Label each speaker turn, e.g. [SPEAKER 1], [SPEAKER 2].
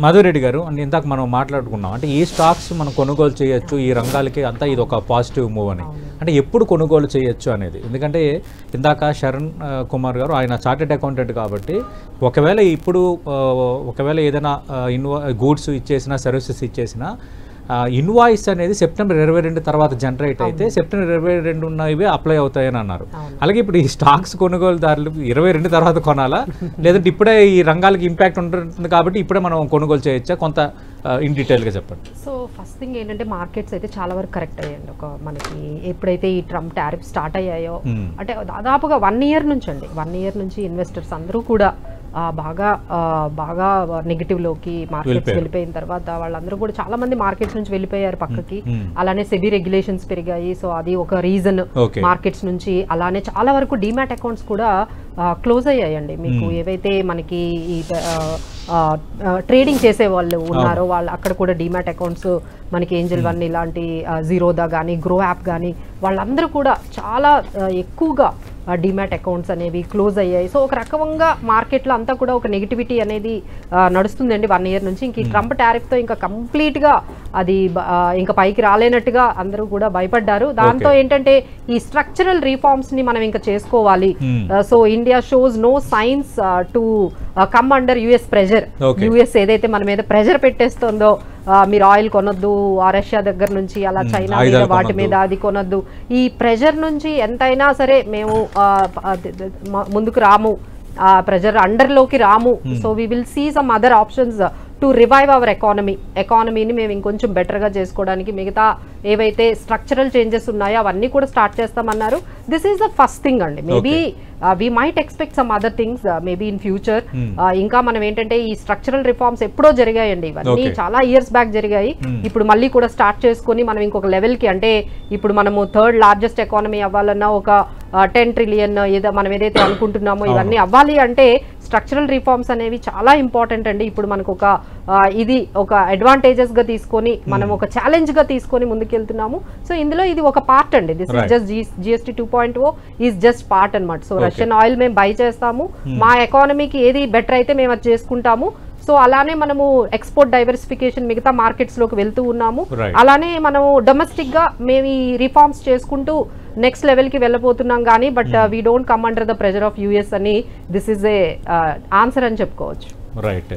[SPEAKER 1] మాధవరెడ్డి గారు అంటే ఇందాక మనం మాట్లాడుకున్నాం అంటే ఈ స్టాక్స్ మనం కొనుగోలు చేయొచ్చు ఈ రంగాలకి అంతా ఇది ఒక పాజిటివ్ మూవ్ అని అంటే ఎప్పుడు కొనుగోలు చేయొచ్చు అనేది ఎందుకంటే ఇందాక శరణ్ కుమార్ గారు ఆయన చార్టెడ్ అకౌంటెంట్ కాబట్టి ఒకవేళ ఏదైనా గూడ్స్ ఇచ్చేసినా సర్వీసెస్ ఇచ్చేసినా ఇన్వాయిస్ అనేది సెప్టెంబర్ 22 తర్వాత జనరేట్ అయితే సెప్టెంబర్ 22 ఉన్నవి అప్లై అవుతాయని అన్నారు. అలాగే ఇప్పుడు ఈ స్టాక్స్ కొనుగోలుదారులు 22 తర్వాత కొనాలా లేదంటే ఇప్పుడే ఈ రంగాలకి ఇంపాక్ట్ ఉంటుంది కాబట్టి ఇప్పుడే మనం కొనుగోలు చేయొచ్చా కొంత ఇన్ డీటెయిల్గా చెప్పండి.
[SPEAKER 2] సో ఫస్ట్ థింగ్ ఏంటంటే మార్కెట్స్ అయితే చాలా వరకు కరెక్ట్ అయ్యండి. మనకి ఎప్పుడైతే ఈ ట్రంప్ టారిఫ్ స్టార్ట్ అయ్యాయో అంటే దాదాపుగా 1 year నుంచి అండి 1 year నుంచి ఇన్వెస్టర్స్ అందరూ కూడా బాగా నెగిటివ్లోకి మార్కెట్స్ వెళ్ళిపోయిన తర్వాత వాళ్ళందరూ కూడా చాలా మంది మార్కెట్స్ నుంచి వెళ్ళిపోయారు పక్కకి. అలానే సెబీ రెగ్యులేషన్స్ పెరిగాయి. సో అది ఒక రీజన్ మార్కెట్స్ నుంచి. అలానే చాలా వరకు డీమ్యాట్ అకౌంట్స్ కూడా క్లోజ్ అయ్యాయండి. మీకు ఏవైతే మనకి ఈ ట్రేడింగ్ చేసే వాళ్ళు ఉన్నారో వాళ్ళు అక్కడ కూడా డీమ్యాట్ అకౌంట్స్ మనకి ఏంజల్ వన్ ఇలాంటి జీరోదా కానీ గ్రో యాప్ కానీ వాళ్ళందరూ కూడా చాలా ఎక్కువగా డీమ్యాట్ అకౌంట్స్ అనేవి క్లోజ్ అయ్యాయి. సో ఒక రకంగా మార్కెట్లో అంతా కూడా ఒక నెగిటివిటీ అనేది నడుస్తుందండి 1 year నుంచి. ఇంక ఈ ట్రంప్ టారిఫ్తో ఇంకా కంప్లీట్గా అది ఇంకా పైకి రాలేనట్టుగా అందరూ కూడా భయపడ్డారు. దాంతో ఏంటంటే ఈ స్ట్రక్చరల్ రిఫార్మ్స్ని మనం ఇంకా చేసుకోవాలి. So India shows no signs to come under US pressure. US ఏదైతే మన మీద ప్రెజర్ పెట్టేస్తుందో మీరు ఆయిల్ కొనొద్దు రష్యా దగ్గర నుంచి అలా చైనా మీద వాటి మీద అది కొనొద్దు ఈ ప్రెజర్ నుంచి ఎంతైనా సరే మేము ముందుకు రాము ప్రెజర్ అండర్లోకి రాము. So we will see some other options to revive our ఎకానమీని మేము ఇంకొంచెం బెటర్గా చేసుకోవడానికి మిగతా ఏవైతే స్ట్రక్చరల్ చేంజెస్ ఉన్నాయో అవన్నీ కూడా స్టార్ట్ చేస్తామన్నారు. This is the first thing అండి. Maybe we might expect some other things maybe in future. ఇంకా మనం ఏంటంటే ఈ స్ట్రక్చరల్ రిఫార్మ్స్ ఎప్పుడో జరిగాయండి. ఇవన్నీ చాలా ఇయర్స్ బ్యాక్ జరిగాయి. ఇప్పుడు మళ్ళీ కూడా స్టార్ట్ చేసుకొని మనం ఇంకొక లెవెల్కి అంటే ఇప్పుడు మనము 3rd లార్జెస్ట్ ఎకానమీ అవ్వాలన్నా ఒక 10 trillion ఏదో మనం ఏదైతే అనుకుంటున్నామో ఇవన్నీ అవ్వాలి అంటే స్ట్రక్చరల్ రిఫార్మ్స్ అనేవి చాలా ఇంపార్టెంట్ అండి. ఇప్పుడు మనకు ఇది ఒక అడ్వాంటేజెస్గా తీసుకొని మనం ఒక ఛాలెంజ్గా తీసుకొని ముందుకెళ్తున్నాము. సో ఇందులో ఇది ఒక పార్ట్ అండి. This is just GST 2.0 is just part అనమాట. సో రష్యన్ ఆయిల్ మేము బై చేస్తాము, మా ఎకానమీకి ఏది బెటర్ అయితే మేము అది చేసుకుంటాము. సో అలానే మనము ఎక్స్పోర్ట్ డైవర్సిఫికేషన్ మిగతా మార్కెట్స్ లోకి వెళ్తూ ఉన్నాము. అలానే మనము డొమెస్టిక్ గా మేము ఈ రిఫార్మ్స్ చేసుకుంటూ నెక్స్ట్ లెవెల్ కి వెళ్ళబోతున్నాం కానీ but we don't come under the pressure of US అని దిస్ ఇస్ ఏ ఆన్సర్ అని చెప్పుకోవచ్చు.
[SPEAKER 1] రైట్.